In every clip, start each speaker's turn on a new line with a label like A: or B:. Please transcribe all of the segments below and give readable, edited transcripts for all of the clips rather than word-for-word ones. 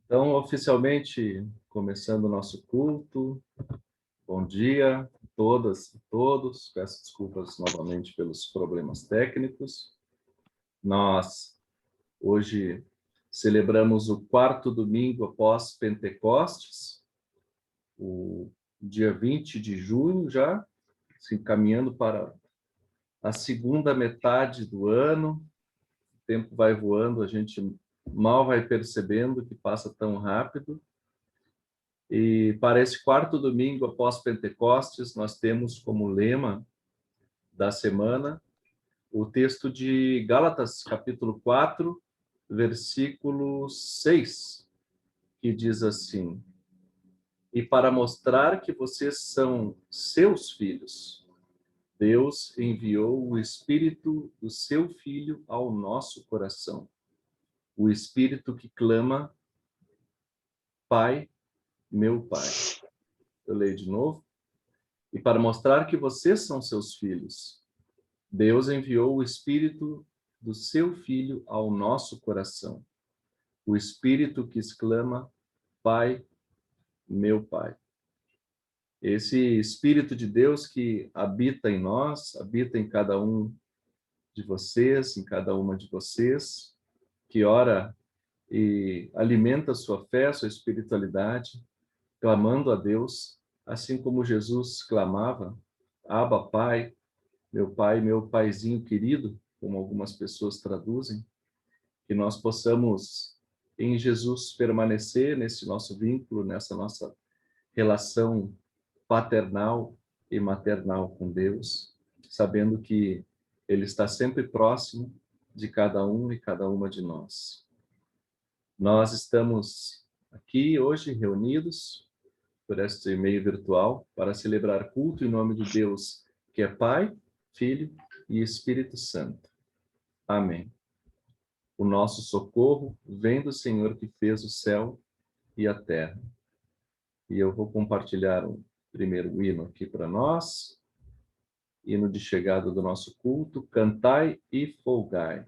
A: Então, oficialmente, começando o nosso culto. Bom dia a todas e todos. Peço desculpas novamente pelos problemas técnicos. Nós, hoje, celebramos o 4º domingo após Pentecostes, o dia 20 de junho já, se encaminhando para a segunda metade do ano. O tempo vai voando, a gente mal vai percebendo que passa tão rápido. E para esse 4º domingo após Pentecostes, nós temos como lema da semana o texto de Gálatas, capítulo 4, versículo 6, que diz assim: E para mostrar que vocês são seus filhos, Deus enviou o Espírito do seu Filho ao nosso coração. O Espírito que clama, Pai, meu Pai. Eu leio de novo. E para mostrar que vocês são seus filhos, Deus enviou o Espírito do seu Filho ao nosso coração. O Espírito que exclama, Pai, meu Pai. Esse Espírito de Deus que habita em nós, habita em cada um de vocês, em cada uma de vocês, que ora e alimenta a sua fé, a sua espiritualidade, clamando a Deus, assim como Jesus clamava, Abba, Pai, meu paizinho querido, como algumas pessoas traduzem, que nós possamos em Jesus permanecer nesse nosso vínculo, nessa nossa relação paternal e maternal com Deus, sabendo que Ele está sempre próximo de cada um e cada uma de nós. Nós estamos aqui hoje reunidos por este meio virtual para celebrar culto em nome de Deus, que é Pai, Filho e Espírito Santo. Amém. O nosso socorro vem do Senhor que fez o céu e a terra. E eu vou compartilhar um primeiro hino aqui para nós. Hino de chegada do nosso culto. Cantai e folgai.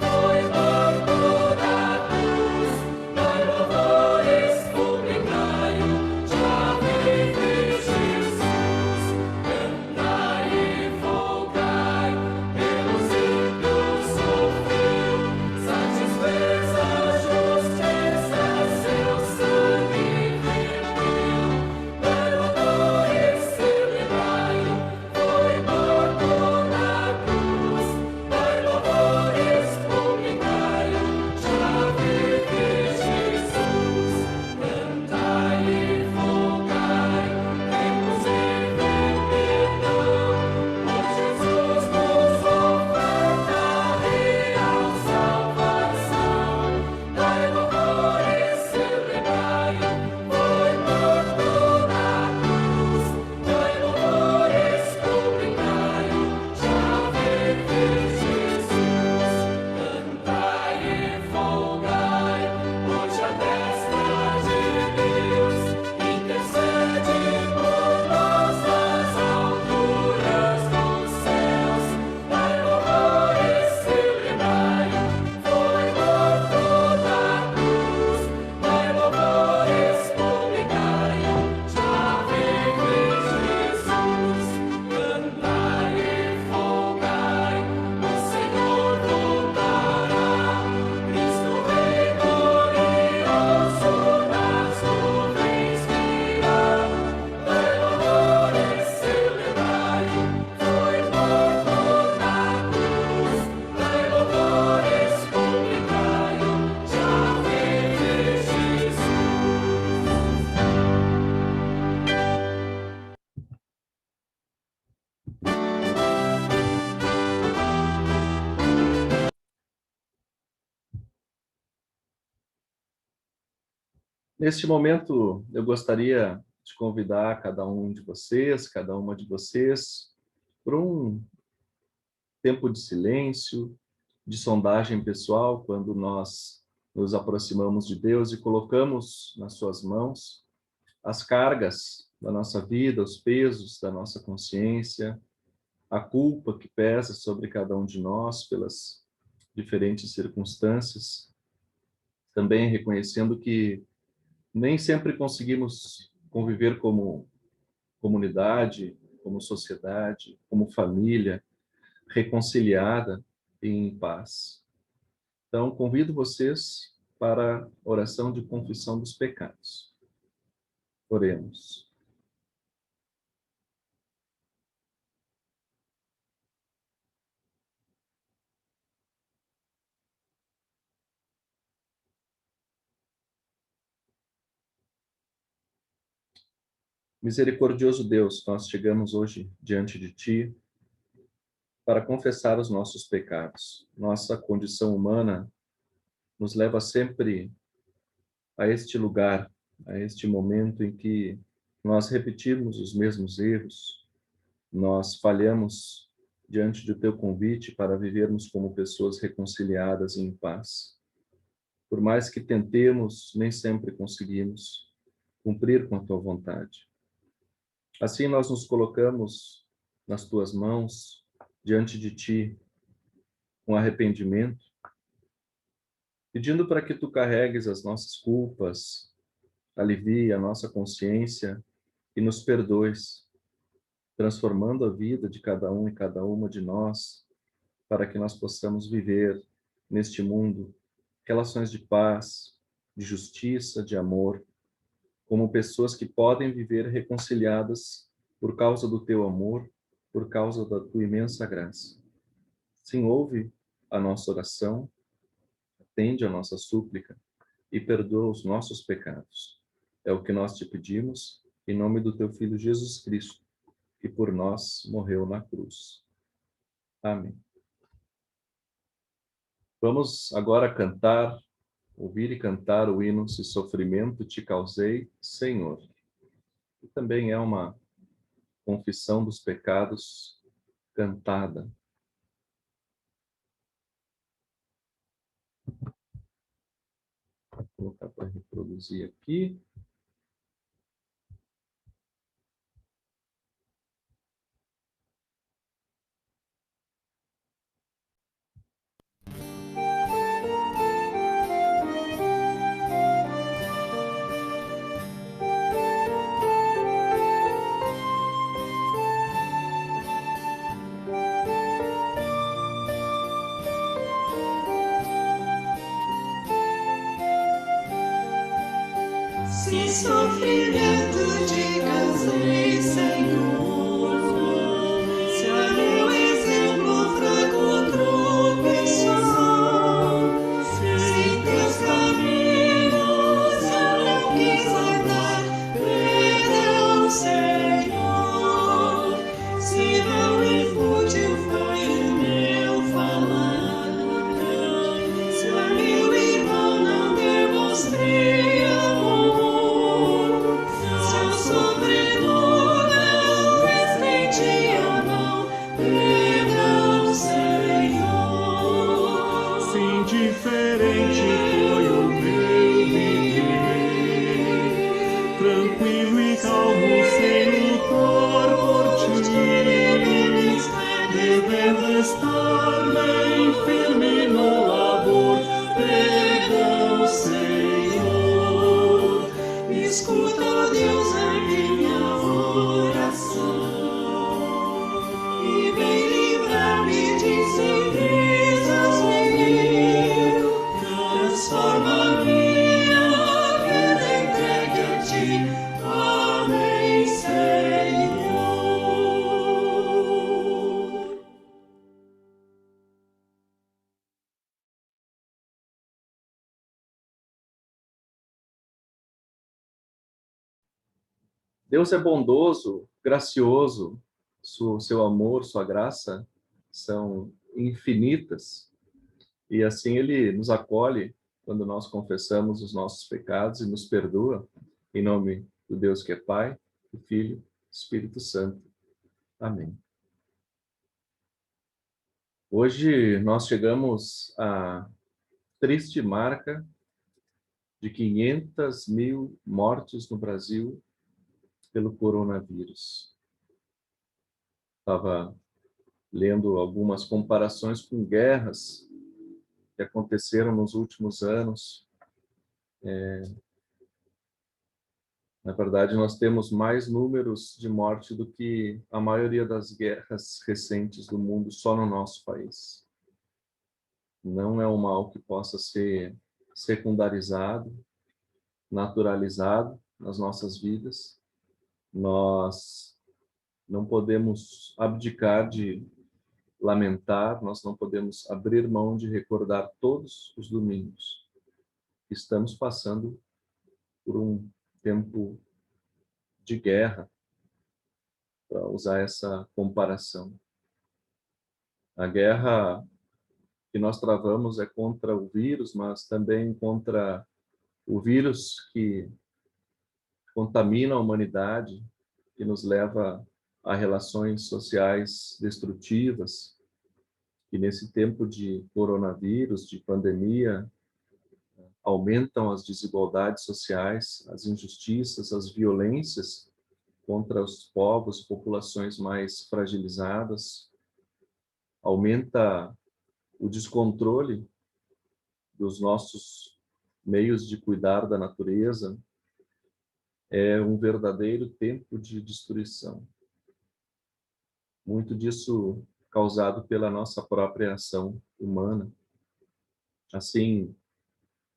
B: Foi
A: Neste momento, eu gostaria de convidar cada um de vocês, cada uma de vocês, para um tempo de silêncio, de sondagem pessoal, quando nós nos aproximamos de Deus e colocamos nas suas mãos as cargas da nossa vida, os pesos da nossa consciência, a culpa que pesa sobre cada um de nós pelas diferentes circunstâncias, também reconhecendo que nem sempre conseguimos conviver como comunidade, como sociedade, como família, reconciliada e em paz. Então, convido vocês para a oração de confissão dos pecados. Oremos. Misericordioso Deus, nós chegamos hoje diante de Ti para confessar os nossos pecados. Nossa condição humana nos leva sempre a este lugar, a este momento em que nós repetimos os mesmos erros, nós falhamos diante do Teu convite para vivermos como pessoas reconciliadas e em paz. Por mais que tentemos, nem sempre conseguimos cumprir com a Tua vontade. Assim nós nos colocamos nas Tuas mãos, diante de Ti, com arrependimento, pedindo para que Tu carregues as nossas culpas, alivie a nossa consciência e nos perdoes, transformando a vida de cada um e cada uma de nós, para que nós possamos viver neste mundo relações de paz, de justiça, de amor, como pessoas que podem viver reconciliadas por causa do Teu amor, por causa da Tua imensa graça. Sim, ouve a nossa oração, atende a nossa súplica e perdoa os nossos pecados. É o que nós te pedimos, em nome do Teu Filho Jesus Cristo, que por nós morreu na cruz. Amém. Vamos agora cantar, ouvir e cantar o hino Se Sofrimento Te Causei, Senhor. Que também é uma confissão dos pecados cantada. Vou colocar para reproduzir aqui.
B: Se sofrimento te causei, Senhor, se a meu exemplo fraco tropeçou, se teus caminhos eu não quis andar, perdão, Senhor, se vão e fútil foi o meu falar, se a meu irmão não demonstrei
C: diferente foi o meu viver, tranquilo e calmo sem lutar por ti, devendo estar bem firme no labor. Perdão, Senhor, escuta, Deus, a minha oração e vem livrar-me de incertezas. Transforma minha vida, entregue a ti. Amém, Senhor.
A: Deus é bondoso, gracioso, seu amor, sua graça são infinitas, e assim Ele nos acolhe quando nós confessamos os nossos pecados e nos perdoa, em nome do Deus que é Pai, do Filho, do Espírito Santo. Amém. Hoje nós chegamos à triste marca de 500 mil mortes no Brasil pelo coronavírus. Estava lendo algumas comparações com guerras que aconteceram nos últimos anos. Na verdade, nós temos mais números de morte do que a maioria das guerras recentes do mundo só no nosso país. Não é um mal que possa ser secundarizado, naturalizado nas nossas vidas. Nós não podemos abdicar de lamentar, nós não podemos abrir mão de recordar todos os domingos que estamos passando por um tempo de guerra, para usar essa comparação. A guerra que nós travamos é contra o vírus, mas também contra o vírus que contamina a humanidade, que nos leva a relações sociais destrutivas, que nesse tempo de coronavírus, de pandemia, aumentam as desigualdades sociais, as injustiças, as violências contra os povos, populações mais fragilizadas, aumenta o descontrole dos nossos meios de cuidar da natureza. É um verdadeiro tempo de destruição. Muito disso causado pela nossa própria ação humana. Assim,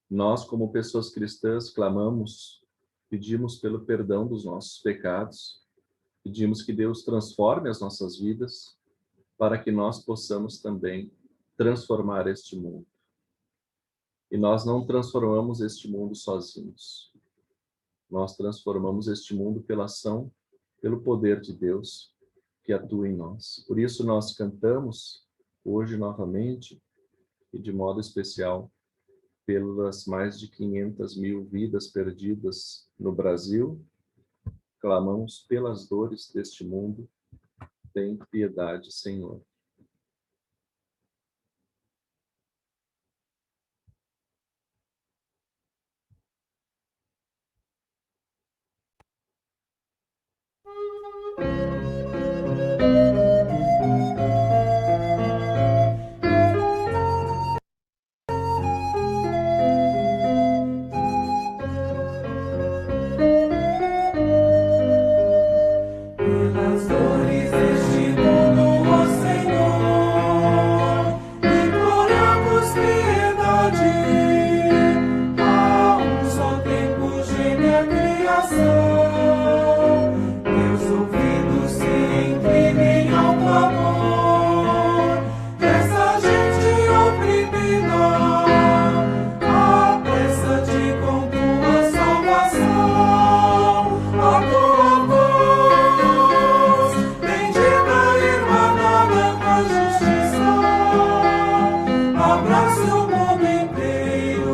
A: nós, como pessoas cristãs, clamamos, pedimos pelo perdão dos nossos pecados, pedimos que Deus transforme as nossas vidas, para que nós possamos também transformar este mundo. E nós não transformamos este mundo sozinhos. Nós transformamos este mundo pela ação, pelo poder de Deus que atua em nós. Por isso nós cantamos hoje novamente, e de modo especial, pelas mais de 500 mil vidas perdidas no Brasil, clamamos pelas dores deste mundo, tem piedade, Senhor.
C: Pelas dores deste mundo, ó Senhor, imploramos piedade. A um só tempo geme a criação, meus ouvidos se inclinem ao clamor dessa gente oprimida, à pressa de com tua salvação, a tua voz bendita irmanada com a justiça, abraça o mundo inteiro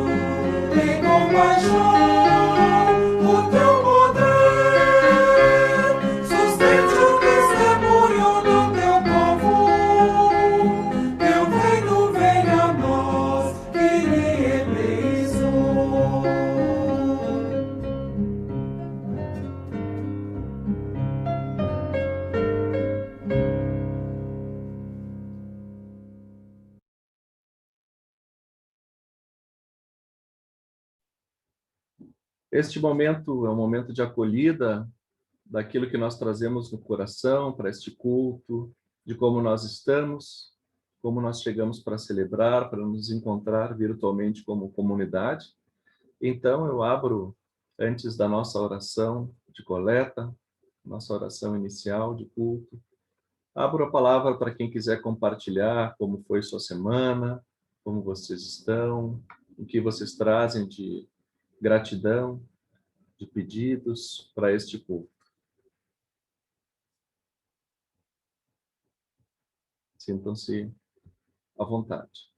C: em compaixão. O teu poder sustente o testemunho do teu povo. Teu reino venha a nós, que lhe eleison.
A: Este momento é um momento de acolhida daquilo que nós trazemos no coração para este culto, de como nós estamos, como nós chegamos para celebrar, para nos encontrar virtualmente como comunidade. Então, eu abro, antes da nossa oração de coleta, nossa oração inicial de culto, abro a palavra para quem quiser compartilhar como foi sua semana, como vocês estão, o que vocês trazem de gratidão, de pedidos para este culto. Sintam-se à vontade.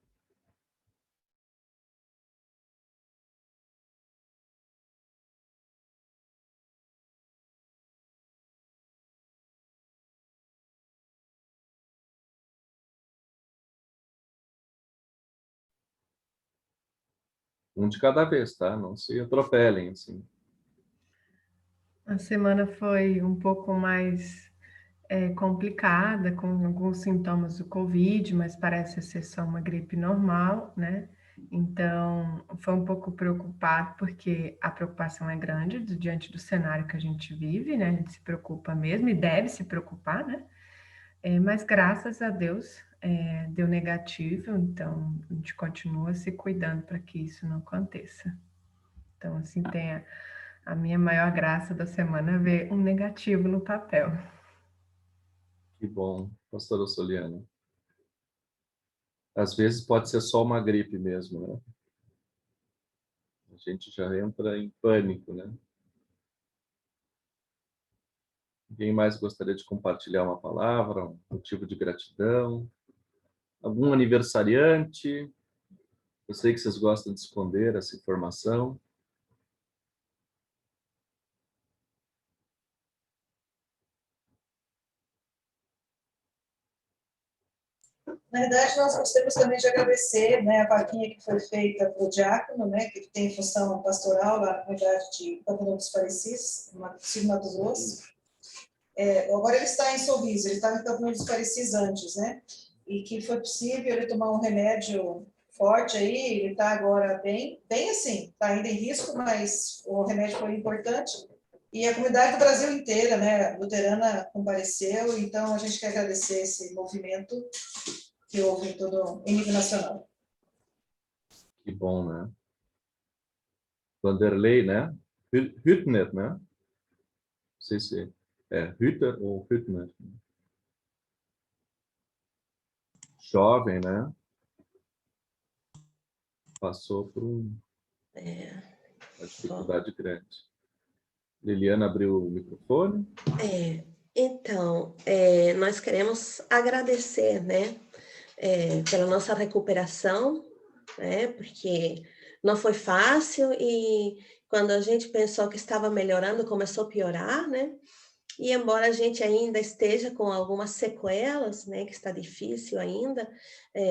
A: Um de cada vez, tá? Não se atropelem, assim.
C: A semana foi um pouco mais complicada, com alguns sintomas do Covid, mas parece ser só uma gripe normal, né? Então, foi um pouco preocupado, porque a preocupação é grande diante do cenário que a gente vive, né? A gente se preocupa mesmo e deve se preocupar, né? Mas graças a Deus deu negativo, então a gente continua se cuidando para que isso não aconteça. Então, assim, tem a minha maior graça da semana é ver um negativo no papel.
A: Que bom, pastora Soliana. Às vezes pode ser só uma gripe mesmo, né? A gente já entra em pânico, né? Alguém mais gostaria de compartilhar uma palavra, um motivo de gratidão? Algum aniversariante? Eu sei que vocês gostam de esconder essa informação.
D: Na verdade, nós gostaríamos também de agradecer, né, a vaquinha que foi feita para o diácono, né, que tem função pastoral lá na comunidade de Campo Novo dos Parecis, no Mato Grosso. Agora ele está em Sorriso, ele estava em Campo Novo dos Parecis antes, né, e que foi possível ele tomar um remédio forte aí, ele está agora bem assim, está ainda em risco, mas o remédio foi importante. E a comunidade do Brasil inteira, né, luterana, compareceu, então a gente quer agradecer esse movimento que houve em nível nacional.
A: Que bom, né? Vanderlei, né? Hüttner, né? Não sei se é Hütter ou Hüttner. Jovem, né? Passou por uma dificuldade grande. Liliana abriu o microfone.
E: Então, nós queremos agradecer, né, pela nossa recuperação, né, porque não foi fácil e quando a gente pensou que estava melhorando, começou a piorar, né, e embora a gente ainda esteja com algumas sequelas, né, que está difícil ainda,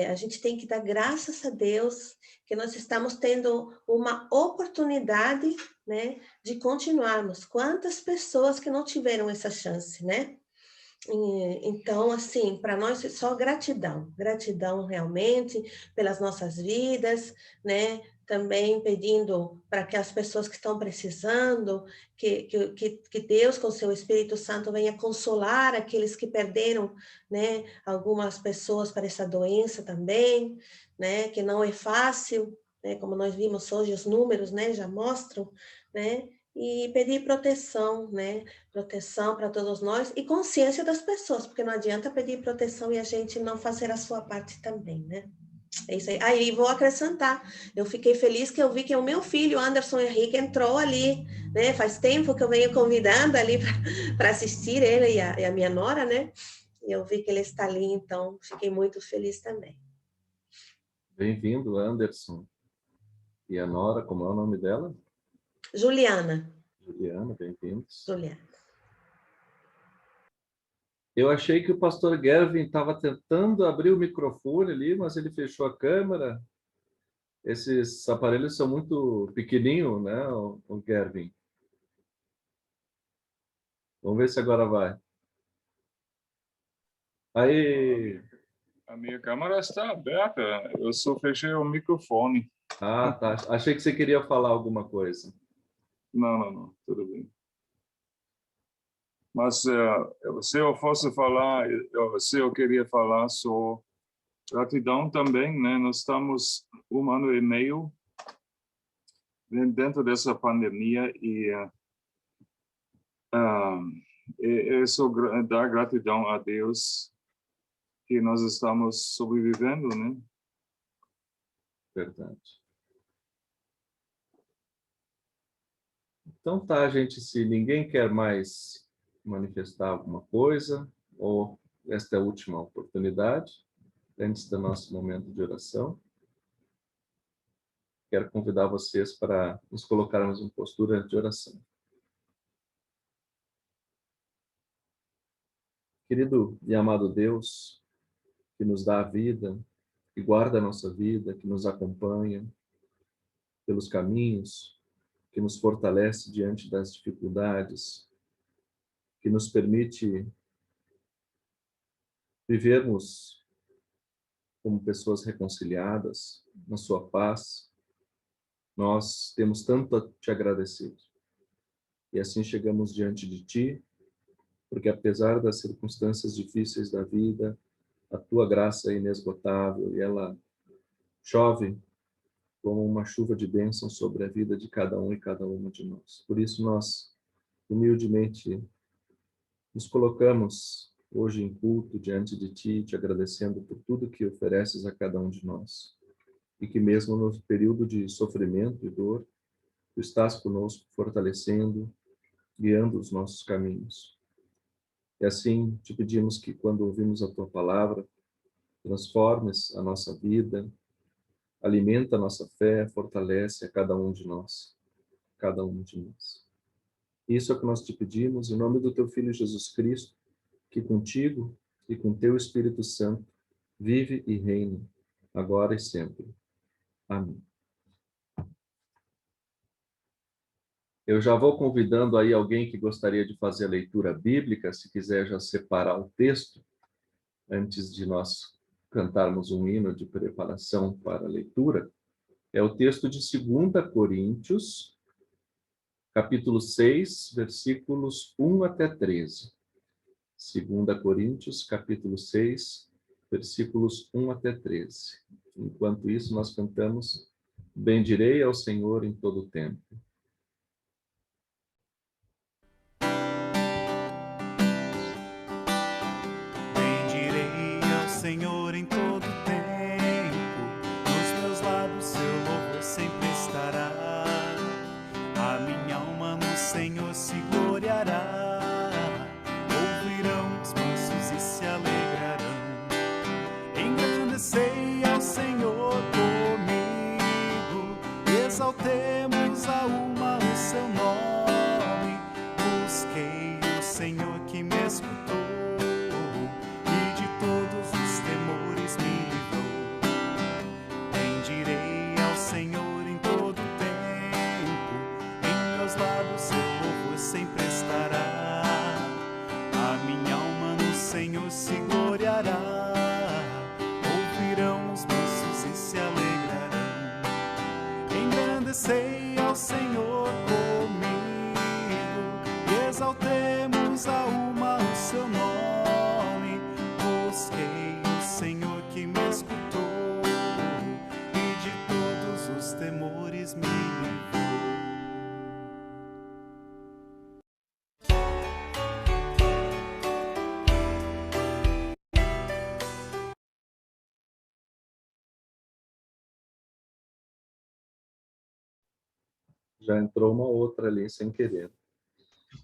E: a gente tem que dar graças a Deus que nós estamos tendo uma oportunidade, né, de continuarmos. Quantas pessoas que não tiveram essa chance, né? Então, assim, para nós é só gratidão, gratidão realmente pelas nossas vidas, né? Também pedindo para que as pessoas que estão precisando, que Deus, com seu Espírito Santo, venha consolar aqueles que perderam, né? Algumas pessoas para essa doença também, né? Que não é fácil, né? Como nós vimos hoje, os números, né? Já mostram, né? E pedir proteção, né? Proteção para todos nós e consciência das pessoas, porque não adianta pedir proteção e a gente não fazer a sua parte também, né? É isso aí. Aí vou acrescentar, eu fiquei feliz que eu vi que o meu filho, Anderson Henrique, entrou ali, né? Faz tempo que eu venho convidando ali para assistir ele e a minha nora, né? E eu vi que ele está ali, então fiquei muito feliz também.
A: Bem-vindo, Anderson. E a Nora, como é o nome dela?
E: Juliana.
A: Juliana, bem-vindos.
E: Juliana.
A: Eu achei que o pastor Gervin estava tentando abrir o microfone ali, mas ele fechou a câmera. Esses aparelhos são muito pequenininhos, né, o Gervin? Vamos ver se agora vai. Aí.
F: A minha câmera está aberta, eu só fechei o microfone.
A: Ah, tá. Achei que você queria falar alguma coisa.
F: Não, tudo bem. Mas se eu fosse falar, se eu queria falar sobre gratidão também, né? Nós estamos 1 ano e meio dentro dessa pandemia e é só dar gratidão a Deus que nós estamos sobrevivendo, né?
A: Verdade. Então tá, gente, se ninguém quer mais manifestar alguma coisa, ou esta é a última oportunidade, antes do nosso momento de oração, quero convidar vocês para nos colocarmos em postura de oração. Querido e amado Deus, que nos dá a vida, que guarda a nossa vida, que nos acompanha, pelos caminhos, que nos fortalece diante das dificuldades, que nos permite vivermos como pessoas reconciliadas, na sua paz. Nós temos tanto a te agradecer. E assim chegamos diante de ti, porque apesar das circunstâncias difíceis da vida, a tua graça é inesgotável e ela chove como uma chuva de bênção sobre a vida de cada um e cada uma de nós. Por isso nós, humildemente, nos colocamos hoje em culto diante de ti, te agradecendo por tudo que ofereces a cada um de nós. E que mesmo no período de sofrimento e dor, tu estás conosco, fortalecendo, guiando os nossos caminhos. E assim te pedimos que quando ouvimos a tua palavra, transformes a nossa vida, alimenta a nossa fé, fortalece a cada um de nós, cada um de nós. Isso é o que nós te pedimos, em nome do teu Filho Jesus Cristo, que contigo e com teu Espírito Santo vive e reina, agora e sempre. Amém. Eu já vou convidando aí alguém que gostaria de fazer a leitura bíblica, se quiser já separar o texto, antes de nós cantarmos um hino de preparação para a leitura. É o texto de 2 Coríntios, capítulo 6, versículos 1 até 13. 2 Coríntios, capítulo 6, versículos 1 até 13. Enquanto isso, nós cantamos: Bendirei ao Senhor em todo o tempo.
G: Bendirei ao Senhor em todo o tempo, nos meus lábios seu louvor sempre estará. A minha alma no Senhor se gloriará. Ouvirão os mansos e se alegrarão. Engrandecei ao Senhor comigo, exaltemos a uma o seu nome. Busquei o Senhor que me escutou e de todos os temores me livrou. Bendirei ao Senhor em todo o tempo, em meus lábios seu louvor sempre estará. A minha alma no Senhor se gloriará. Ouvirão os mansos e se alegrarão. Engrandecei ao Senhor comigo e exaltemos a uma o seu nome. Busquei o Senhor que me escutou e de todos os temores me livrou.
A: Já entrou uma outra ali sem querer.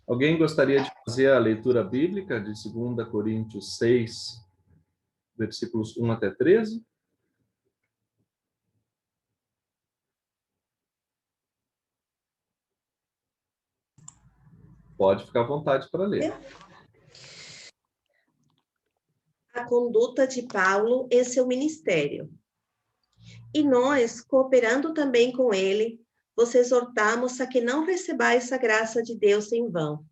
A: Alguém gostaria de fazer a leitura bíblica de 2 Coríntios 6, versículos 1 até 13? Pode ficar à vontade para ler.
E: A conduta de Paulo em seu ministério. E nós, cooperando também com ele, vos exortamos a que não recebais a graça de Deus em vão.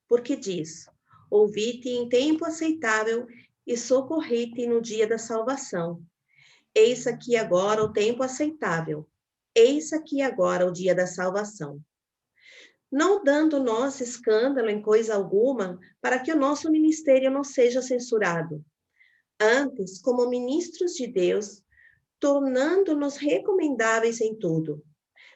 E: Porque diz: ouvi-te em tempo aceitável e socorri-te no dia da salvação. Eis aqui agora o tempo aceitável. Eis aqui agora o dia da salvação. Não dando nós escândalo em coisa alguma, para que o nosso ministério não seja censurado. Antes, como ministros de Deus, tornando-nos recomendáveis em tudo,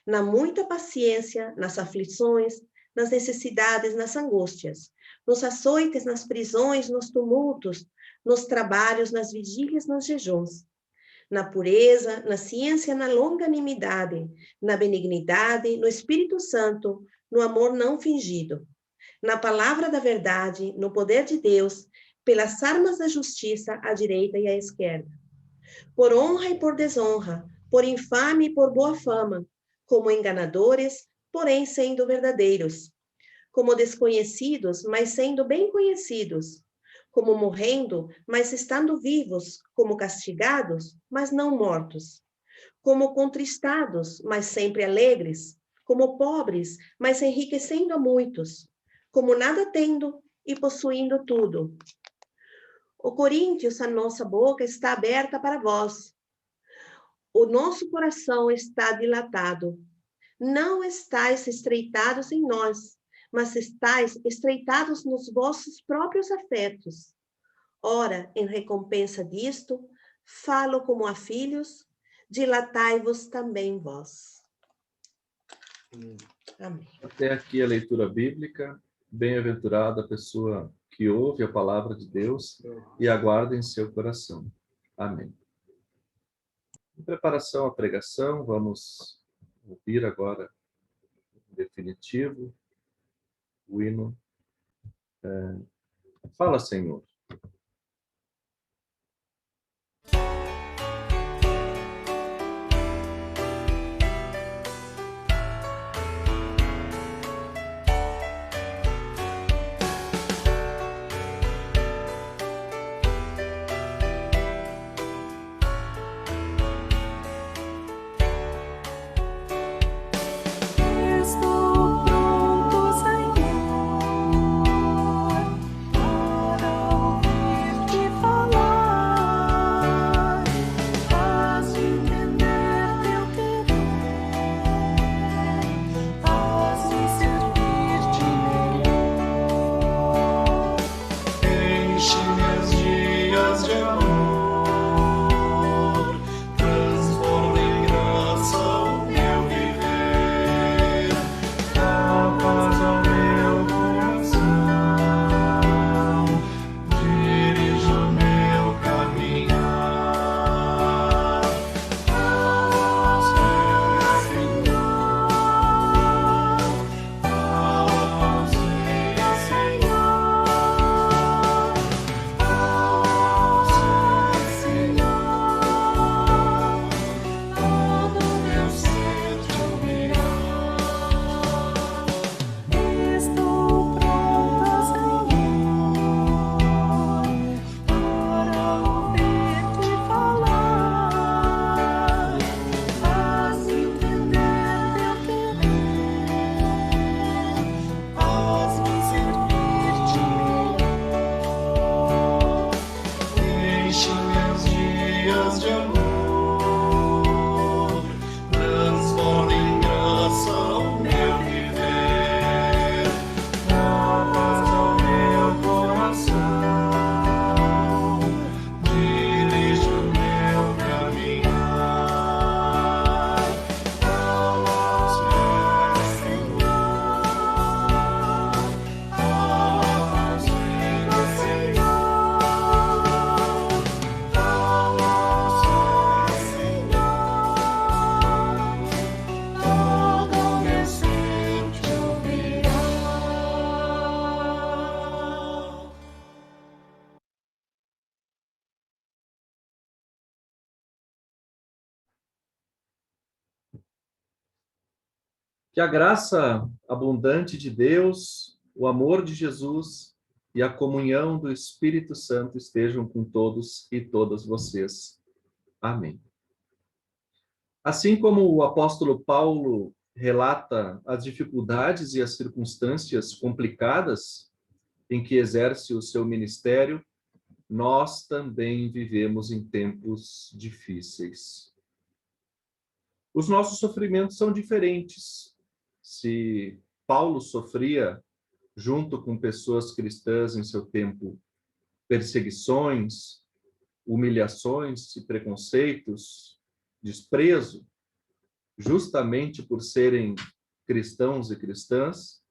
E: na muita paciência, nas aflições, nas necessidades, nas angústias, nos açoites, nas prisões, nos tumultos, nos trabalhos, nas vigílias, nos jejuns, na pureza, na ciência, na longanimidade, na benignidade, no Espírito Santo, no amor não fingido, na palavra da verdade, no poder de Deus, pelas armas da justiça à direita e à esquerda, por honra e por desonra, por infame e por boa fama, como enganadores, porém sendo verdadeiros, como desconhecidos, mas sendo bem conhecidos, como morrendo, mas estando vivos, como castigados, mas não mortos, como contristados, mas sempre alegres, como pobres, mas enriquecendo a muitos, como nada tendo e possuindo tudo. Ó Coríntios, a nossa boca está aberta para vós. O nosso coração está dilatado. Não estáis estreitados em nós, mas estáis estreitados nos vossos próprios afetos. Ora, em recompensa disto, falo como a filhos, dilatai-vos também vós. Amém.
A: Até aqui a leitura bíblica. Bem-aventurada a pessoa que ouve a palavra de Deus e aguarda em seu coração. Amém. Em preparação à pregação, vamos ouvir agora, em definitivo, o hino Fala, Senhor.
B: Estou pronto, Senhor, para ouvir-te falar. Faz-me entender teu querer, faz-me servir-te melhor. Enche meus dias de amor, transforma em graça o meu viver. Dá paz ao meu coração, dirige o meu caminhar. Fala, Senhor, fala, todo meu ser te ouvirá. Estou pronta, Senhor, para ouvir-te falar. Faz-me entender teu querer, faz-me servir-te melhor. Enche meus dias de amor, transforma em graça o meu viver. Dá paz ao meu coração, dirige o meu caminhar. Fala, Senhor, fala, Senhor. Todo meu ser te ouvirá.
A: Que a graça abundante de Deus, o amor de Jesus e a comunhão do Espírito Santo estejam com todos e todas vocês. Amém. Assim como o apóstolo Paulo relata as dificuldades e as circunstâncias complicadas em que exerce o seu ministério, nós também vivemos em tempos difíceis. Os nossos sofrimentos são diferentes. Se Paulo sofria, junto com pessoas cristãs em seu tempo, perseguições, humilhações e preconceitos, desprezo, justamente por serem cristãos e cristãs,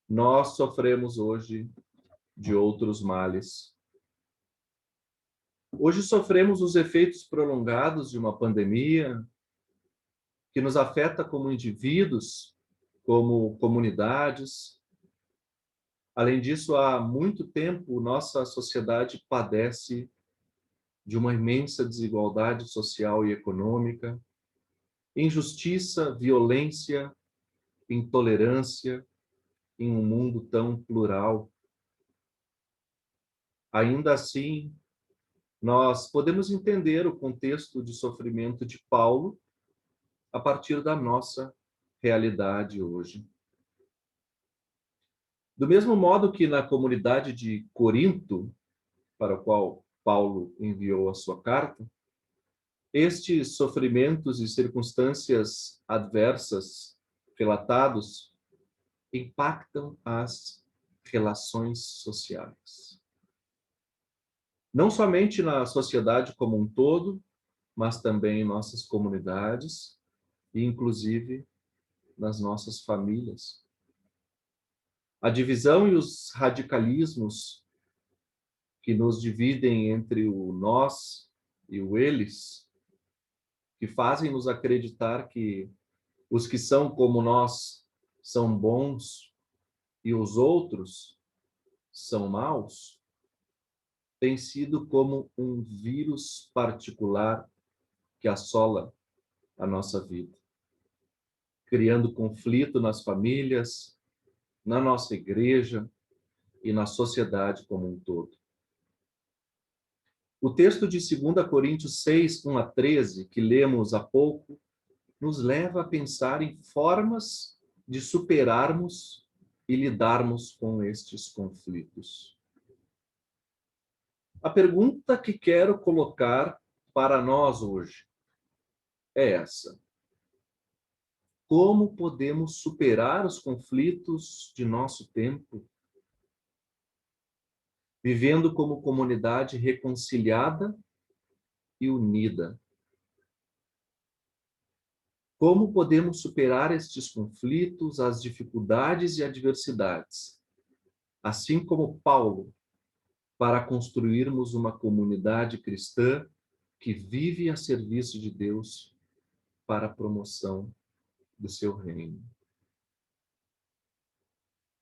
A: nós sofremos hoje de outros males. Hoje sofremos os efeitos prolongados de uma pandemia que nos afeta como indivíduos, como comunidades. Além disso, há muito tempo, nossa sociedade padece de uma imensa desigualdade social e econômica, injustiça, violência, intolerância em um mundo tão plural. Ainda assim, nós podemos entender o contexto de sofrimento de Paulo a partir da nossa realidade hoje. Do mesmo modo que na comunidade de Corinto, para a qual Paulo enviou a sua carta, estes sofrimentos e circunstâncias adversas relatados impactam as relações sociais. Não somente na sociedade como um todo, mas também em nossas comunidades e, inclusive, nas nossas famílias. A divisão e os radicalismos que nos dividem entre o nós e o eles, que fazem nos acreditar que os que são como nós são bons e os outros são maus, tem sido como um vírus particular que assola a nossa vida, criando conflito nas famílias, na nossa igreja e na sociedade como um todo. O texto de 2 Coríntios 6, 1 a 13, que lemos há pouco, nos leva a pensar em formas de superarmos e lidarmos com estes conflitos. A pergunta que quero colocar para nós hoje é essa: como podemos superar os conflitos de nosso tempo, vivendo como comunidade reconciliada e unida? Como podemos superar estes conflitos, as dificuldades e adversidades, assim como Paulo, para construirmos uma comunidade cristã que vive a serviço de Deus para a promoção do seu reino?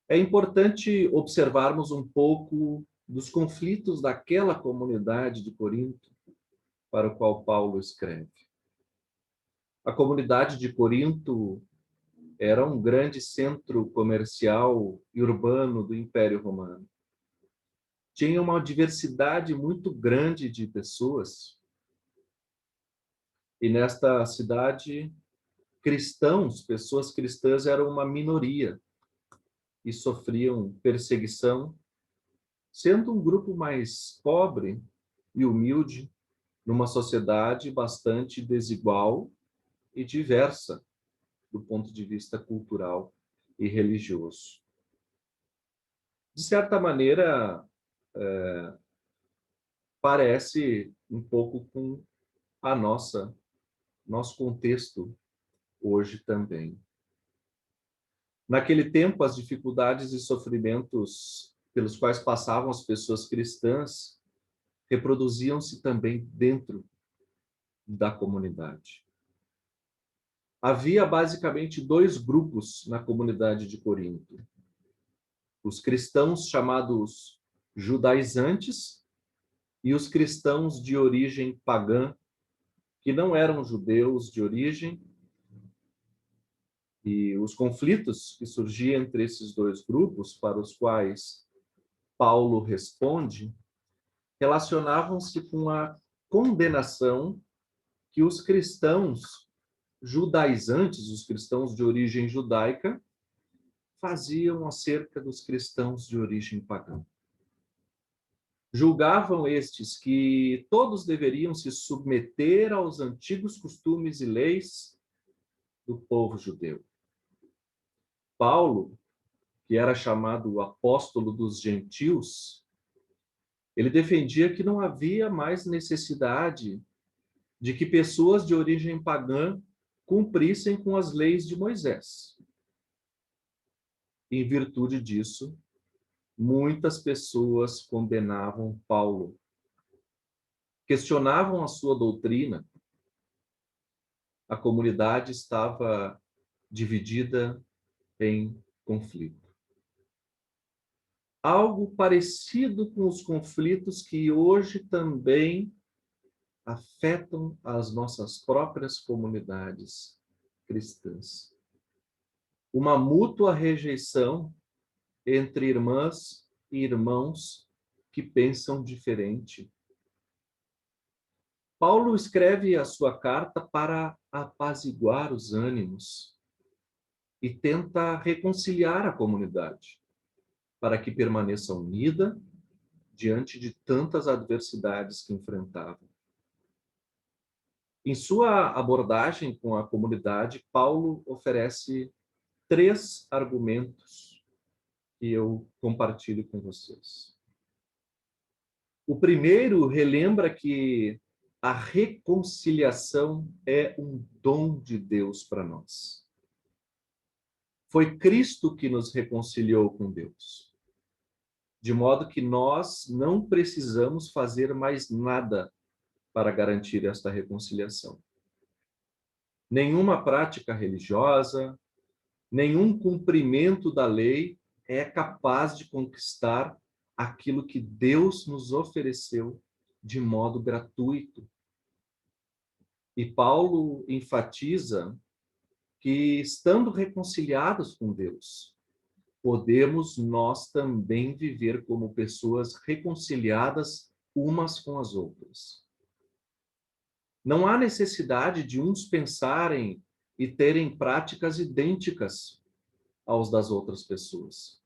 A: É importante observarmos um pouco dos conflitos daquela comunidade de Corinto para o qual Paulo escreve. A comunidade de Corinto era um grande centro comercial e urbano do Império Romano. Tinha uma diversidade muito grande de pessoas. E nesta cidade, pessoas cristãs eram uma minoria e sofriam perseguição, sendo um grupo mais pobre e humilde numa sociedade bastante desigual e diversa do ponto de vista cultural e religioso. De certa maneira, parece um pouco com a nosso contexto hoje também. Naquele tempo, as dificuldades e sofrimentos pelos quais passavam as pessoas cristãs reproduziam-se também dentro da comunidade. Havia basicamente dois grupos na comunidade de Corinto: os cristãos chamados judaizantes e os cristãos de origem pagã, que não eram judeus de origem. E os conflitos que surgiam entre esses dois grupos, para os quais Paulo responde, relacionavam-se com a condenação que os cristãos judaizantes, os cristãos de origem judaica, faziam acerca dos cristãos de origem pagã. Julgavam estes que todos deveriam se submeter aos antigos costumes e leis do povo judeu. Paulo, que era chamado o apóstolo dos gentios, ele defendia que não havia mais necessidade de que pessoas de origem pagã cumprissem com as leis de Moisés. Em virtude disso, muitas pessoas condenavam Paulo, questionavam a sua doutrina. A comunidade estava dividida em conflito. Algo parecido com os conflitos que hoje também afetam as nossas próprias comunidades cristãs. Uma mútua rejeição entre irmãs e irmãos que pensam diferente. Paulo escreve a sua carta para apaziguar os ânimos e tenta reconciliar a comunidade para que permaneça unida diante de tantas adversidades que enfrentava. Em sua abordagem com a comunidade, Paulo oferece 3 argumentos que eu compartilho com vocês. O primeiro relembra que a reconciliação é um dom de Deus para nós. Foi Cristo que nos reconciliou com Deus, de modo que nós não precisamos fazer mais nada para garantir esta reconciliação. Nenhuma prática religiosa, nenhum cumprimento da lei é capaz de conquistar aquilo que Deus nos ofereceu de modo gratuito. E Paulo enfatiza que, estando reconciliados com Deus, podemos nós também viver como pessoas reconciliadas umas com as outras. Não há necessidade de uns pensarem e terem práticas idênticas aos das outras pessoas.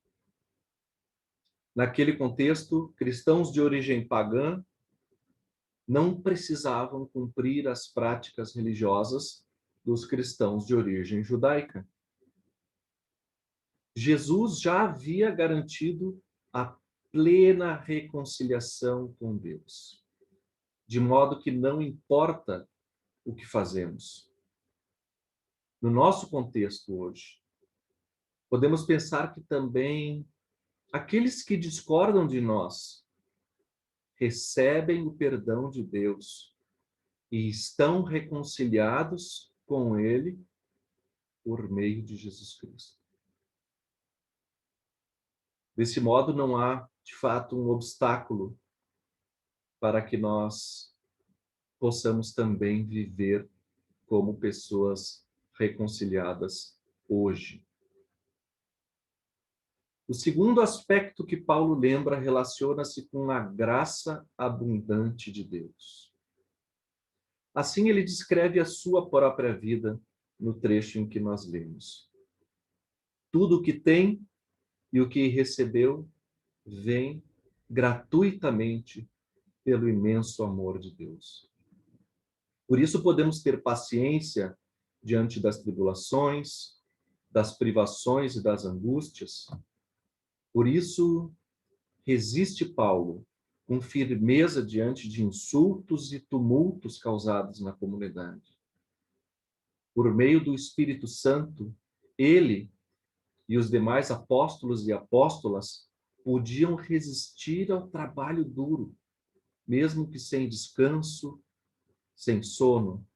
A: Naquele contexto, cristãos de origem pagã não precisavam cumprir as práticas religiosas dos cristãos de origem judaica. Jesus já havia garantido a plena reconciliação com Deus, de modo que não importa o que fazemos. No nosso contexto hoje, podemos pensar que também aqueles que discordam de nós recebem o perdão de Deus e estão reconciliados com Ele por meio de Jesus Cristo. Desse modo, não há, de fato, um obstáculo para que nós possamos também viver como pessoas reconciliadas hoje. O segundo aspecto que Paulo lembra relaciona-se com a graça abundante de Deus. Assim, ele descreve a sua própria vida no trecho em que nós lemos. Tudo o que tem e o que recebeu vem gratuitamente pelo imenso amor de Deus. Por isso podemos ter paciência diante das tribulações, das privações e das angústias. Por isso resiste Paulo com firmeza diante de insultos e tumultos causados na comunidade. Por meio do Espírito Santo, ele e os demais apóstolos e apóstolas podiam resistir ao trabalho duro, mesmo que sem descanso, sem sono.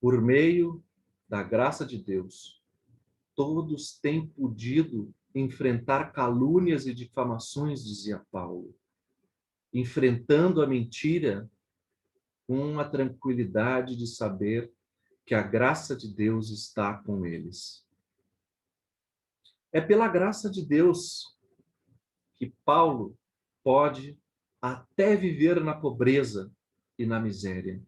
A: Por meio da graça de Deus, todos têm podido enfrentar calúnias e difamações, dizia Paulo, enfrentando a mentira com a tranquilidade de saber que a graça de Deus está com eles. É pela graça de Deus que Paulo pode até viver na pobreza e na miséria,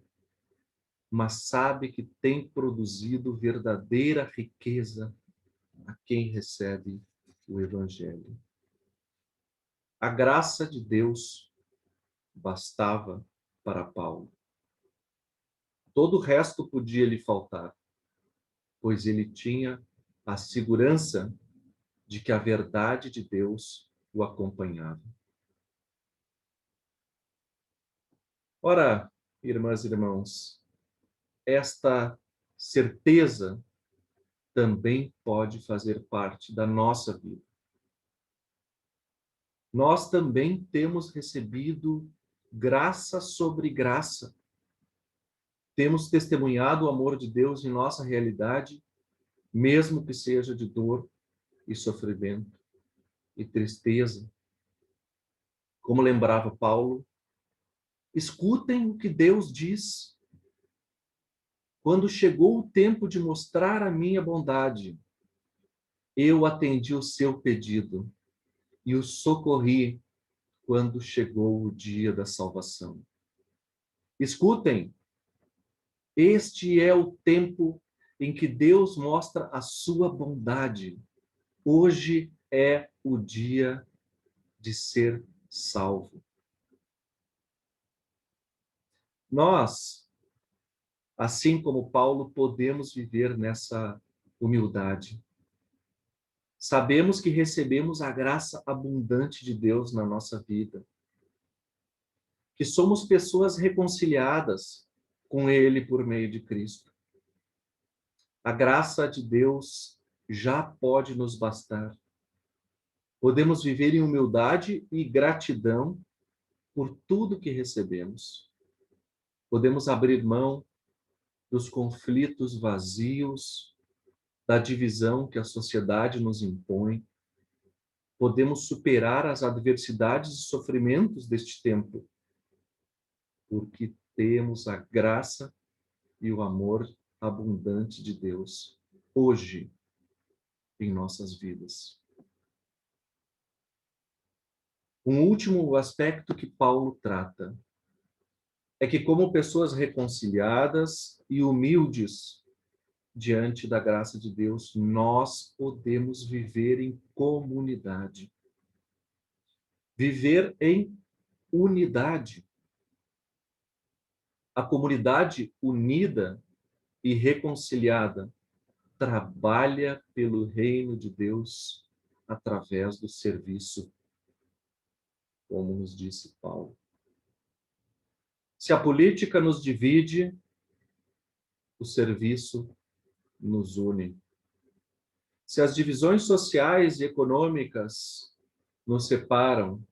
A: mas sabe que tem produzido verdadeira riqueza a quem recebe o Evangelho. A graça de Deus bastava para Paulo. Todo o resto podia lhe faltar, pois ele tinha a segurança de que a verdade de Deus o acompanhava. Ora, irmãs e irmãos, esta certeza também pode fazer parte da nossa vida. Nós também temos recebido graça sobre graça. Temos testemunhado o amor de Deus em nossa realidade, mesmo que seja de dor e sofrimento e tristeza. Como lembrava Paulo, escutem o que Deus diz. Quando chegou o tempo de mostrar a minha bondade, eu atendi o seu pedido e o socorri quando chegou o dia da salvação. Escutem, este é o tempo em que Deus mostra a sua bondade. Hoje é o dia de ser salvo. Nós, assim como Paulo, podemos viver nessa humildade. Sabemos que recebemos a graça abundante de Deus na nossa vida. Que somos pessoas reconciliadas com Ele por meio de Cristo. A graça de Deus já pode nos bastar. Podemos viver em humildade e gratidão por tudo que recebemos. Podemos abrir mão dos conflitos vazios, da divisão que a sociedade nos impõe. Podemos superar as adversidades e sofrimentos deste tempo, porque temos a graça e o amor abundante de Deus hoje em nossas vidas. Um último aspecto que Paulo trata é que, como pessoas reconciliadas e humildes diante da graça de Deus, nós podemos viver em comunidade. Viver em unidade. A comunidade unida e reconciliada trabalha pelo reino de Deus através do serviço, como nos disse Paulo. Se a política nos divide, o serviço nos une. Se as divisões sociais e econômicas nos separam,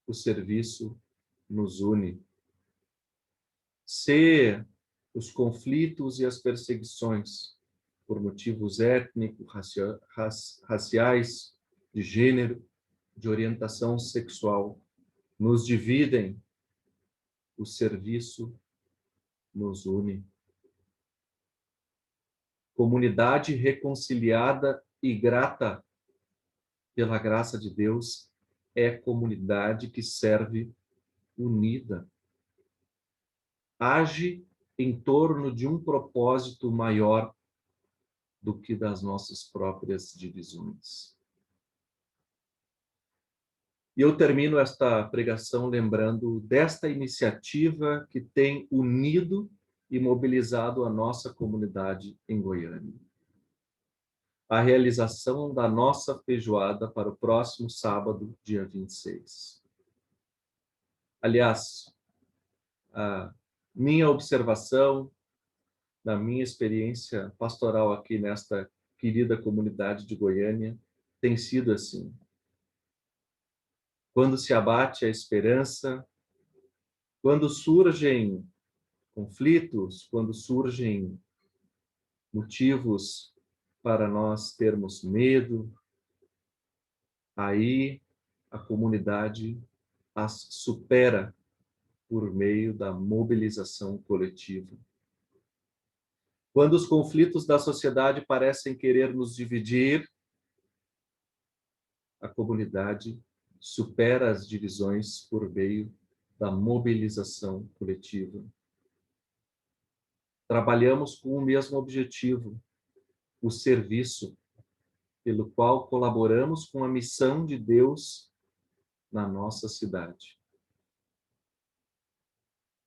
A: o serviço nos une. Se os conflitos e as perseguições por motivos étnicos, raciais, de gênero, de orientação sexual, nos dividem, o serviço nos une. Comunidade reconciliada e grata pela graça de Deus é comunidade que serve unida. Age em torno de um propósito maior do que das nossas próprias divisões. E eu termino esta pregação lembrando desta iniciativa que tem unido e mobilizado a nossa comunidade em Goiânia. A realização da nossa feijoada para o próximo sábado, dia 26. Aliás, a minha observação, na minha experiência pastoral aqui nesta querida comunidade de Goiânia, tem sido assim. Quando se abate a esperança, quando surgem conflitos, quando surgem motivos para nós termos medo, aí a comunidade as supera por meio da mobilização coletiva. Quando os conflitos da sociedade parecem querer nos dividir, a comunidade supera as divisões por meio da mobilização coletiva. Trabalhamos com o mesmo objetivo, o serviço, pelo qual colaboramos com a missão de Deus na nossa cidade.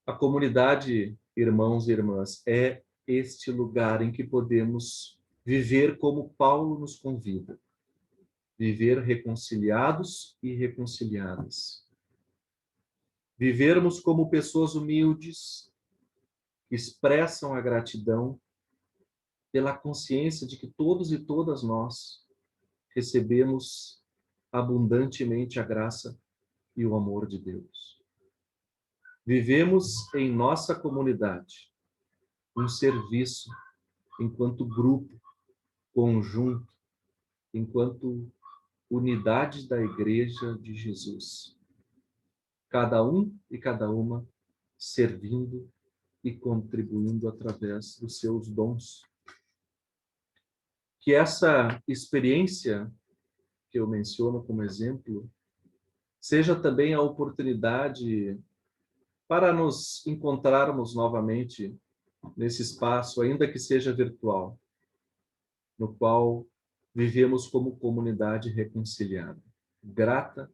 A: A comunidade, irmãos e irmãs, é este lugar em que podemos viver como Paulo nos convida. Viver reconciliados e reconciliadas. Vivermos como pessoas humildes, que expressam a gratidão pela consciência de que todos e todas nós recebemos abundantemente a graça e o amor de Deus. Vivemos em nossa comunidade um serviço enquanto grupo, conjunto, enquanto unidade da Igreja de Jesus. Cada um e cada uma servindo e contribuindo através dos seus dons. Que essa experiência que eu menciono como exemplo seja também a oportunidade para nos encontrarmos novamente nesse espaço, ainda que seja virtual, no qual vivemos como comunidade reconciliada, grata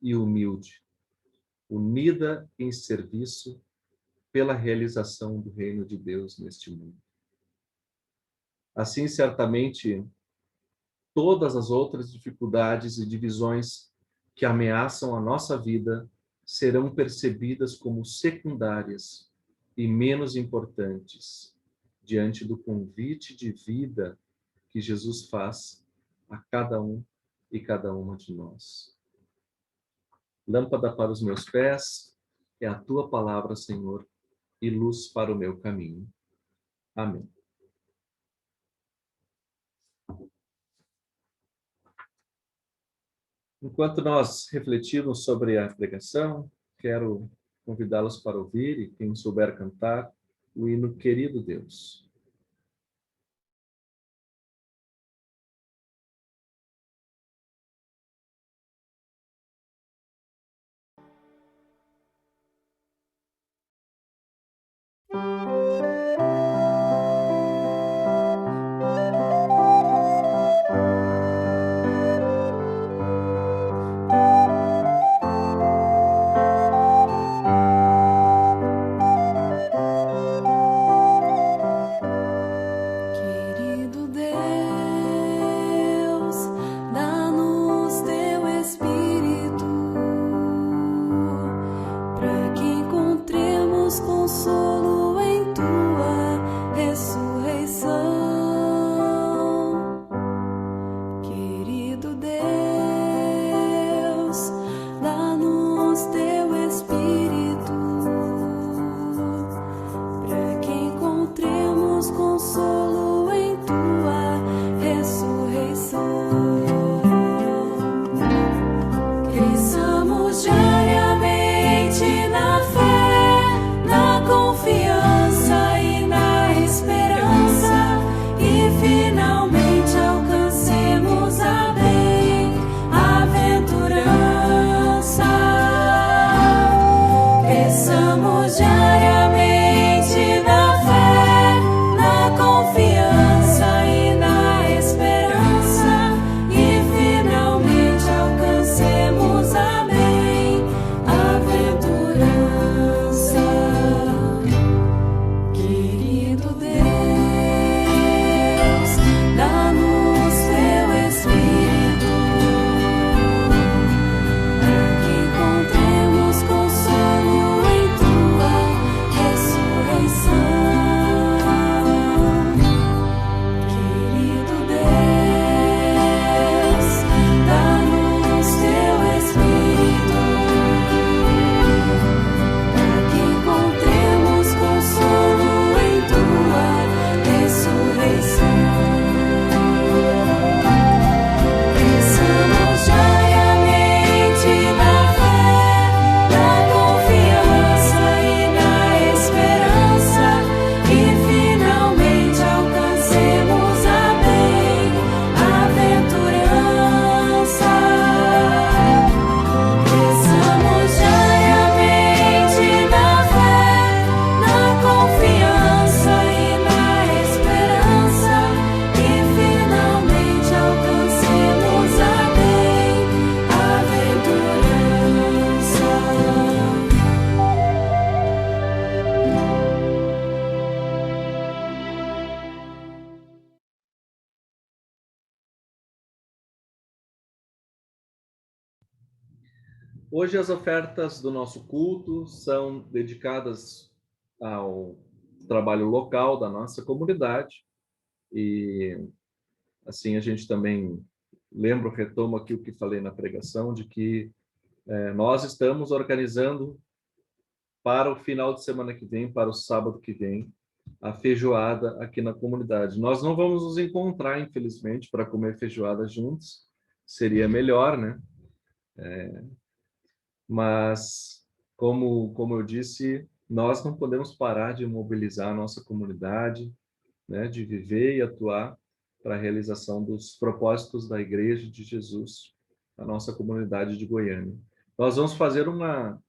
A: e humilde, unida em serviço pela realização do reino de Deus neste mundo. Assim, certamente, todas as outras dificuldades e divisões que ameaçam a nossa vida serão percebidas como secundárias e menos importantes diante do convite de vida que Jesus faz a cada um e cada uma de nós. Lâmpada para os meus pés é a tua palavra, Senhor, e luz para o meu caminho. Amém. Enquanto nós refletimos sobre a pregação, quero convidá-los para ouvir, e quem souber cantar, o hino Querido Deus.
B: Querido Deus, dá-nos teu Espírito, para que encontremos consolo em tua ressurreição. Querido Deus, dá-nos teu Espírito, para que encontremos consolo em tua ressurreição. Cresçamos diariamente na fé, na confiança e na esperança, e finalmente alcancemos a bem-aventurança. Cresçamos diariamente na fé, na confiança e na esperança, e finalmente alcancemos a bem-aventurança. Querido Deus, dá-nos teu Espírito, para que encontremos consolo em tua ressurreição. Querido Deus, dá-nos teu Espírito, para que encontremos consolo em tua ressurreição. Cresçamos diariamente na fé, na confiança e na esperança, e finalmente alcancemos a bem-aventurança. Cresçamos diariamente na fé, na confiança e na esperança, e finalmente alcancemos a bem-aventurança.
A: Hoje as ofertas do nosso culto são dedicadas ao trabalho local da nossa comunidade, e assim a gente também retomo aqui o que falei na pregação, de que nós estamos organizando para o final de semana que vem, para o sábado que vem, a feijoada aqui na comunidade. Nós não vamos nos encontrar, infelizmente, para comer feijoada juntos, seria melhor, né? Mas, como eu disse, nós não podemos parar de mobilizar a nossa comunidade, né, de viver e atuar para a realização dos propósitos da Igreja de Jesus, a nossa comunidade de Goiânia. Nós vamos fazer uma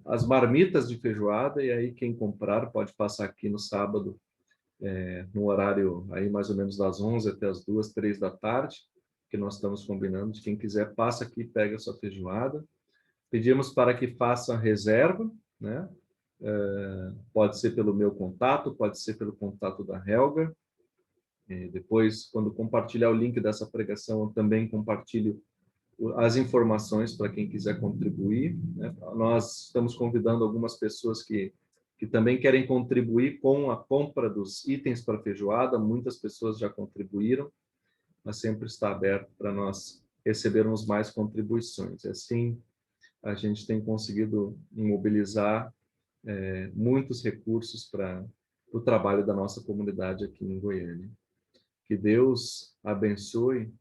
A: as marmitas de feijoada, e aí quem comprar pode passar aqui no sábado, no horário aí mais ou menos das 11 até as 2, 3 da tarde, que nós estamos combinando. De quem quiser, passa aqui e pega a sua feijoada. Pedimos para que faça reserva, né? Pode ser pelo meu contato, pode ser pelo contato da Helga. E depois, quando compartilhar o link dessa pregação, eu também compartilho as informações para quem quiser contribuir, né? Nós estamos convidando algumas pessoas que também querem contribuir com a compra dos itens para a feijoada. Muitas pessoas já contribuíram, mas sempre está aberto para nós recebermos mais contribuições. Assim, a gente tem conseguido mobilizar muitos recursos para o trabalho da nossa comunidade aqui em Goiânia. Que Deus abençoe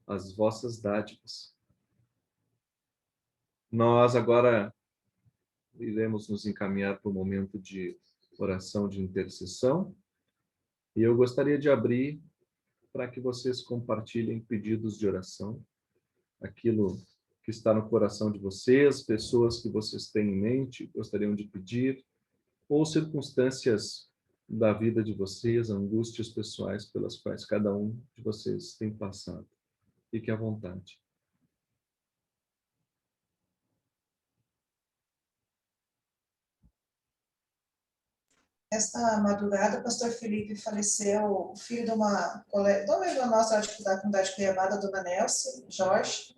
A: as vossas dádivas. Nós agora iremos nos encaminhar para o momento de oração de intercessão, e eu gostaria de abrir para que vocês compartilhem pedidos de oração, aquilo que está no coração de vocês, pessoas que vocês têm em mente, gostariam de pedir, ou circunstâncias da vida de vocês, angústias pessoais pelas quais cada um de vocês tem passado. Fique à vontade.
D: Esta madrugada, o pastor Felipe faleceu, o filho de uma colega, da nossa da comunidade de Cuiabá, da dona Nelce, Jorge.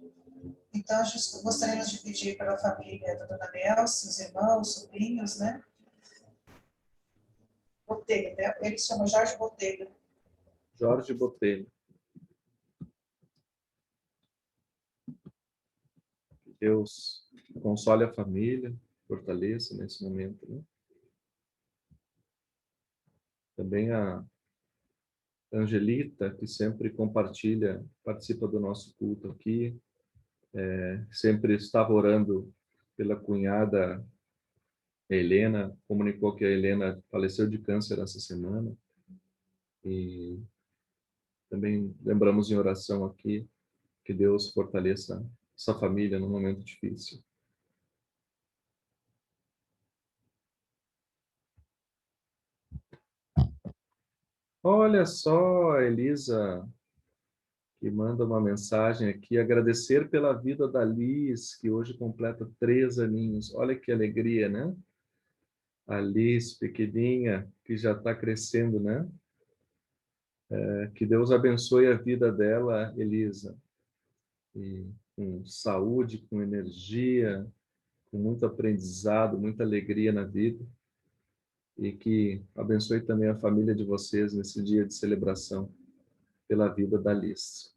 D: Então, a gente gostaríamos de pedir para a família da dona Nelce, os irmãos, os sobrinhos, né? Botelho, né? Ele se chama Jorge Botelho.
A: Jorge Botelho. Que Deus console a família, fortaleça nesse momento, né? Também a Angelita, que sempre compartilha, participa do nosso culto aqui, sempre estava orando pela cunhada Helena, comunicou que a Helena faleceu de câncer essa semana, e também lembramos em oração aqui que Deus fortaleça essa família num momento difícil. Olha só, a Elisa, que manda uma mensagem aqui, agradecer pela vida da Liz, que hoje completa 3 aninhos. Olha que alegria, né? A Liz, pequenininha, que já está crescendo, né? Que Deus abençoe a vida dela, Elisa. E com saúde, com energia, com muito aprendizado, muita alegria na vida. E que abençoe também a família de vocês nesse dia de celebração pela vida da Liz.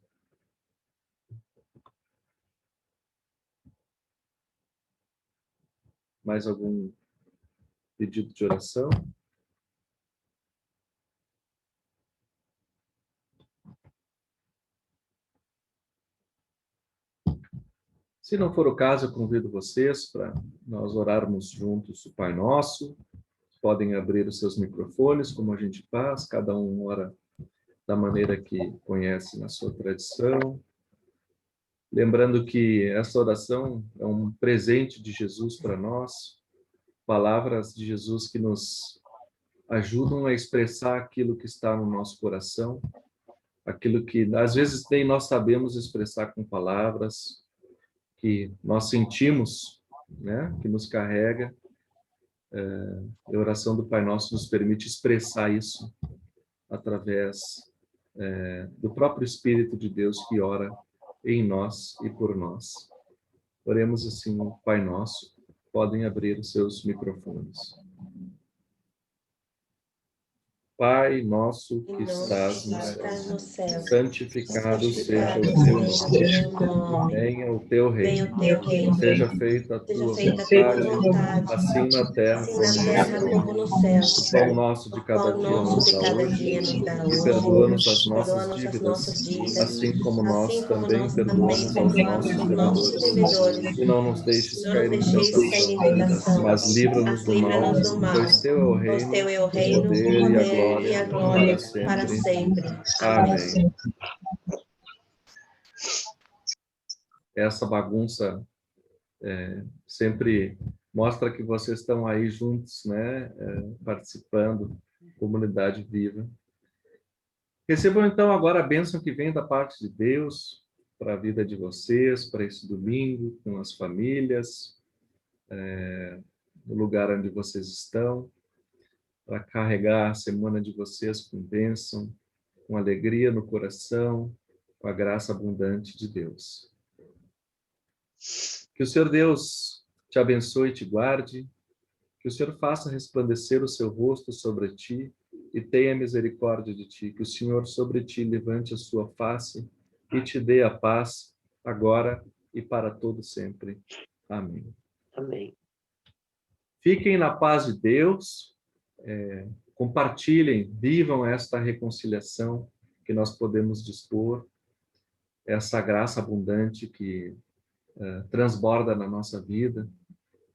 A: Mais algum pedido de oração? Se não for o caso, eu convido vocês para nós orarmos juntos o Pai Nosso. Podem abrir os seus microfones, como a gente faz, cada um ora da maneira que conhece na sua tradição. Lembrando que essa oração é um presente de Jesus para nós, palavras de Jesus que nos ajudam a expressar aquilo que está no nosso coração, aquilo que às vezes nem nós sabemos expressar com palavras, que nós sentimos, né, que nos carrega. A oração do Pai Nosso nos permite expressar isso através do próprio Espírito de Deus que ora em nós e por nós. Oremos assim, Pai Nosso. Podem abrir os seus microfones. Pai nosso que estás no céu, santificado seja o teu nome. Venha o teu reino. Seja feita a tua vontade, assim na terra como no céu. O pão nosso de cada dia nos dá hoje. E perdoa-nos as nossas dívidas, assim como nós também perdoamos aos nossos devedores. E não nos deixes cair em tentação, mas livra-nos do mal, pois teu é o reino, o poder e a glória para sempre. Amém. Essa bagunça sempre mostra que vocês estão aí juntos, né, participando, comunidade viva. Recebam então agora a bênção que vem da parte de Deus para a vida de vocês, para esse domingo, com as famílias, no lugar onde vocês estão, para carregar a semana de vocês com bênção, com alegria no coração, com a graça abundante de Deus. Que o Senhor Deus te abençoe e te guarde, que o Senhor faça resplandecer o seu rosto sobre ti e tenha misericórdia de ti, que o Senhor sobre ti levante a sua face e te dê a paz, agora e para todo sempre. Amém.
H: Amém.
A: Fiquem na paz de Deus, compartilhem, vivam esta reconciliação que nós podemos dispor, essa graça abundante que transborda na nossa vida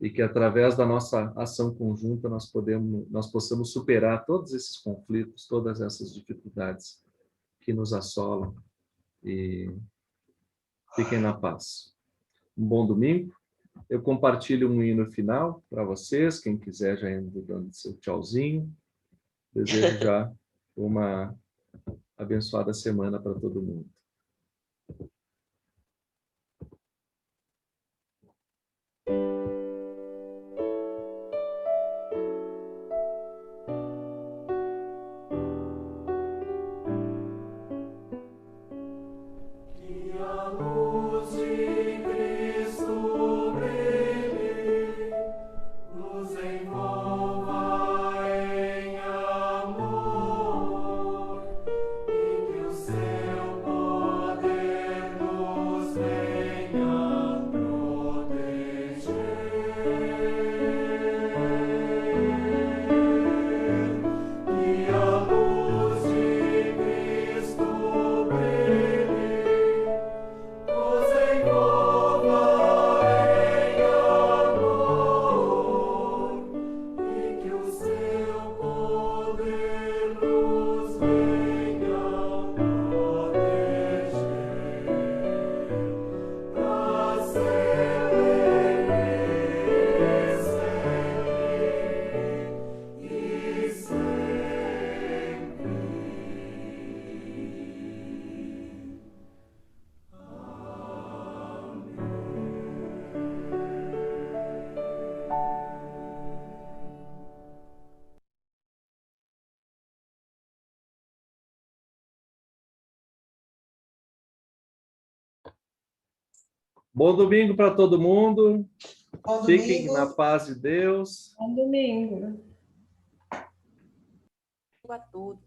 A: e que através da nossa ação conjunta nós possamos superar todos esses conflitos, todas essas dificuldades que nos assolam, e fiquem na paz. Um bom domingo. Eu compartilho um hino final para vocês, quem quiser já indo dando seu tchauzinho. Desejo já uma abençoada semana para todo mundo. Bom domingo para todo mundo.
D: Bom
A: Fiquem
D: domingo.
A: na paz de Deus.
C: Bom domingo.
I: A todos.